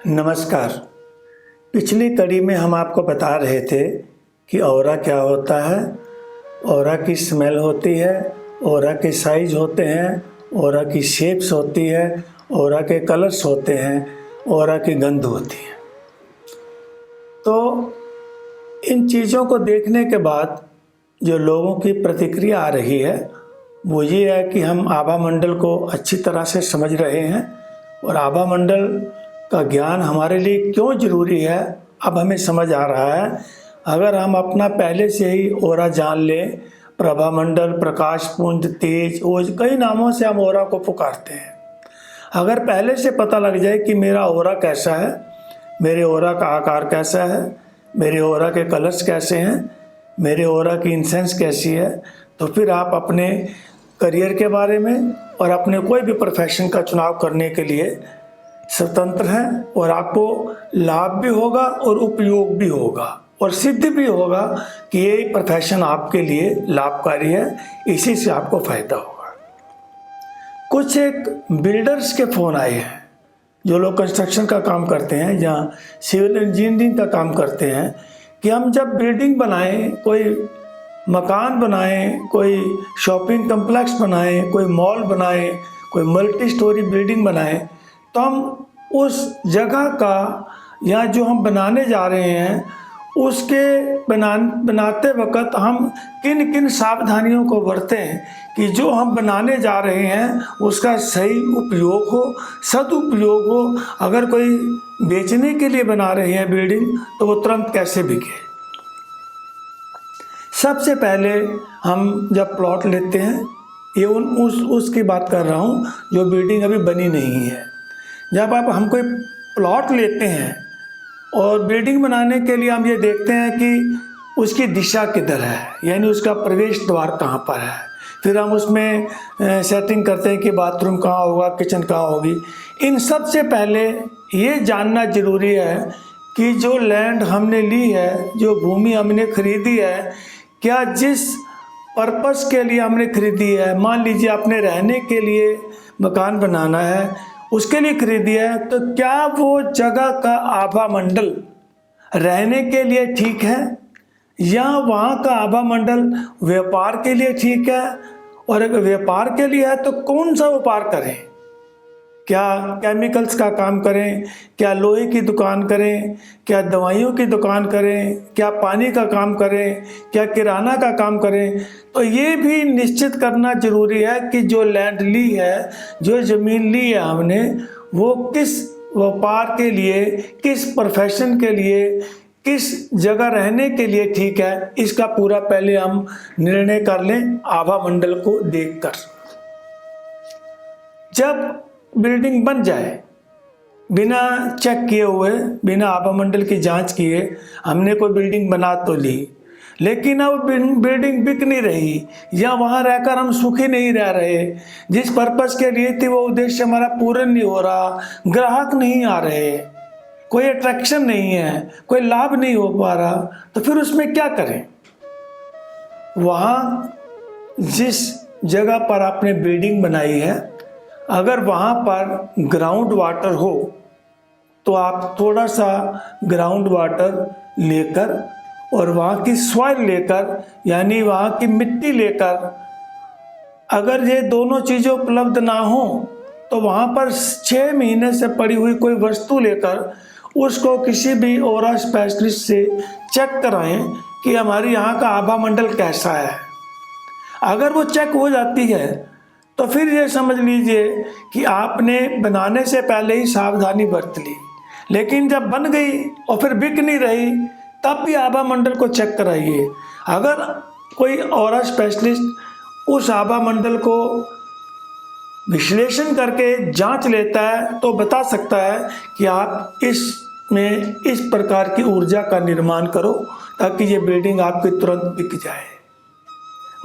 नमस्कार। पिछली कड़ी में हम आपको बता रहे थे कि ऑरा क्या होता है, ऑरा की स्मेल होती है, ऑरा के साइज होते हैं, ऑरा की शेप्स होती है, ऑरा के कलर्स होते हैं, ऑरा की गंध होती है। तो इन चीज़ों को देखने के बाद जो लोगों की प्रतिक्रिया आ रही है वो ये है कि हम आभा मंडल को अच्छी तरह से समझ रहे हैं और आभा मंडल का ज्ञान हमारे लिए क्यों ज़रूरी है अब हमें समझ आ रहा है। अगर हम अपना पहले से ही ऑरा जान लें, प्रभा मंडल, प्रकाश पुंज, तेज, ओज, कई नामों से हम ऑरा को पुकारते हैं। अगर पहले से पता लग जाए कि मेरा ऑरा कैसा है, मेरे ऑरा का आकार कैसा है, मेरे ऑरा के कलर्स कैसे हैं, मेरे ऑरा की इंसेंस कैसी है, तो फिर आप अपने करियर के बारे में और अपने कोई भी प्रोफेशन का चुनाव करने के लिए स्वतंत्र हैं और आपको लाभ भी होगा और उपयोग भी होगा और सिद्ध भी होगा कि ये प्रोफेशन आपके लिए लाभकारी है, इसी से आपको फायदा होगा। कुछ एक बिल्डर्स के फ़ोन आए हैं, जो लोग कंस्ट्रक्शन का काम करते हैं, जहाँ सिविल इंजीनियरिंग का काम करते हैं, कि हम जब बिल्डिंग बनाएं, कोई मकान बनाएं, कोई शॉपिंग कम्प्लेक्स बनाएं, कोई मॉल बनाएं, कोई मल्टी स्टोरी बिल्डिंग बनाएं, तो हम उस जगह का या जो हम बनाने जा रहे हैं उसके बनाते वक्त हम किन किन सावधानियों को बरतें कि जो हम बनाने जा रहे हैं उसका सही उपयोग हो, सदुपयोग हो। अगर कोई बेचने के लिए बना रहे हैं बिल्डिंग तो वो तुरंत कैसे बिके। सबसे पहले हम जब प्लॉट लेते हैं, ये उसकी बात कर रहा हूँ जो बिल्डिंग अभी बनी नहीं है। जब हम कोई प्लॉट लेते हैं और बिल्डिंग बनाने के लिए हम ये देखते हैं कि उसकी दिशा किधर है, यानी उसका प्रवेश द्वार कहाँ पर है। फिर हम उसमें सेटिंग करते हैं कि बाथरूम कहाँ होगा, किचन कहाँ होगी। इन सब से पहले ये जानना ज़रूरी है कि जो लैंड हमने ली है, जो भूमि हमने खरीदी है, क्या जिस पर्पस के लिए हमने खरीदी है, मान लीजिए आपने रहने के लिए मकान बनाना है, उसके लिए खरीदी है, तो क्या वो जगह का आभा मंडल रहने के लिए ठीक है या वहाँ का आभा मंडल व्यापार के लिए ठीक है। और अगर व्यापार के लिए है तो कौन सा व्यापार करें, क्या केमिकल्स का काम करें, क्या लोहे की दुकान करें, क्या दवाइयों की दुकान करें, क्या पानी का काम करें, क्या किराना का काम करें। तो ये भी निश्चित करना ज़रूरी है कि जो लैंड ली है, जो ज़मीन ली है हमने, वो किस व्यापार के लिए, किस प्रोफेशन के लिए, किस जगह रहने के लिए ठीक है। इसका पूरा पहले हम निर्णय कर लें आभा मंडल को देखकर। जब बिल्डिंग बन जाए, बिना चेक किए हुए, बिना आभा मंडल की जांच किए हमने कोई बिल्डिंग बना तो ली, लेकिन अब बिल्डिंग बिक नहीं रही या वहाँ रहकर हम सुखी नहीं रह रहे, जिस पर्पस के लिए थी वो उद्देश्य हमारा पूर्ण नहीं हो रहा, ग्राहक नहीं आ रहे, कोई अट्रैक्शन नहीं है, कोई लाभ नहीं हो पा रहा, तो फिर उसमें क्या करें। वहाँ जिस जगह पर आपने बिल्डिंग बनाई है, अगर वहाँ पर ग्राउंड वाटर हो तो आप थोड़ा सा ग्राउंड वाटर लेकर और वहाँ की सॉइल लेकर, यानी वहाँ की मिट्टी लेकर, अगर ये दोनों चीज़ें उपलब्ध ना हो तो वहाँ पर 6 महीने से पड़ी हुई कोई वस्तु लेकर उसको किसी भी ऑरा स्पेशलिस्ट से चेक कराएं कि हमारे यहाँ का आभा मंडल कैसा है। अगर वो चेक हो जाती है तो फिर ये समझ लीजिए कि आपने बनाने से पहले ही सावधानी बरत ली, लेकिन जब बन गई और फिर बिक नहीं रही तब भी आभा मंडल को चेक कराइए। अगर कोई ऑरा स्पेशलिस्ट उस आभा मंडल को विश्लेषण करके जांच लेता है तो बता सकता है कि आप इसमें इस प्रकार की ऊर्जा का निर्माण करो ताकि ये बिल्डिंग आपकी तुरंत बिक जाए।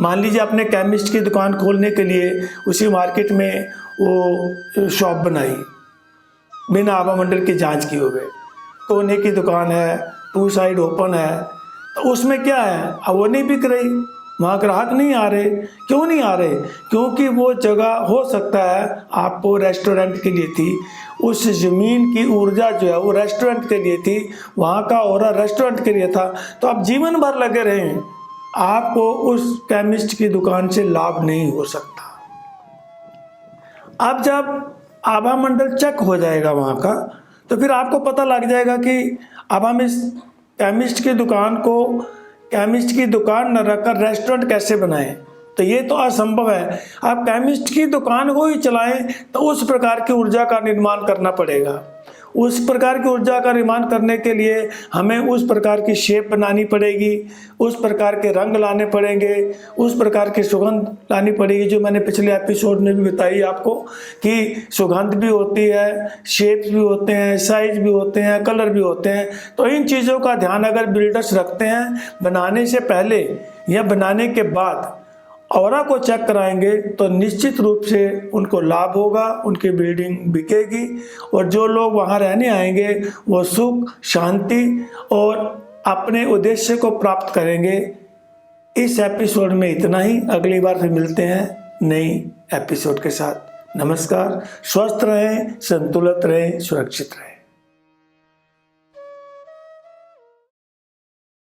मान लीजिए आपने केमिस्ट की दुकान खोलने के लिए उसी मार्केट में वो शॉप बनाई बिना आभा मंडल की जांच किए हुए, कोने की दुकान है, 2 साइड ओपन है, तो उसमें क्या है, अब वो नहीं बिक रही, वहाँ ग्राहक नहीं आ रहे। क्यों नहीं आ रहे? क्योंकि वो जगह हो सकता है आपको रेस्टोरेंट के लिए थी, उस ज़मीन की ऊर्जा जो है वो रेस्टोरेंट के लिए थी, वहाँ का ऑरा रेस्टोरेंट के लिए था। तो आप जीवन भर लगे रहें, आपको उस केमिस्ट की दुकान से लाभ नहीं हो सकता। अब जब आभा मंडल चेक हो जाएगा वहाँ का, तो फिर आपको पता लग जाएगा कि अब हम इस केमिस्ट की दुकान को केमिस्ट की दुकान न रखकर रेस्टोरेंट कैसे बनाएं। तो ये तो असंभव है। आप केमिस्ट की दुकान को ही चलाएं तो उस प्रकार की ऊर्जा का निर्माण करना पड़ेगा। उस प्रकार की ऊर्जा का निर्माण करने के लिए हमें उस प्रकार की शेप बनानी पड़ेगी, उस प्रकार के रंग लाने पड़ेंगे, उस प्रकार की सुगंध लानी पड़ेगी, जो मैंने पिछले एपिसोड में भी बताई आपको कि सुगंध भी होती है, शेप्स भी होते हैं, साइज भी होते हैं, कलर भी होते हैं। तो इन चीज़ों का ध्यान अगर बिल्डर्स रखते हैं, बनाने से पहले या बनाने के बाद ऑरा को चेक कराएंगे, तो निश्चित रूप से उनको लाभ होगा, उनकी बिल्डिंग बिकेगी और जो लोग वहाँ रहने आएंगे वो सुख, शांति और अपने उद्देश्य को प्राप्त करेंगे। इस एपिसोड में इतना ही। अगली बार फिर मिलते हैं नई एपिसोड के साथ। नमस्कार। स्वस्थ रहें, संतुलित रहें, सुरक्षित रहें।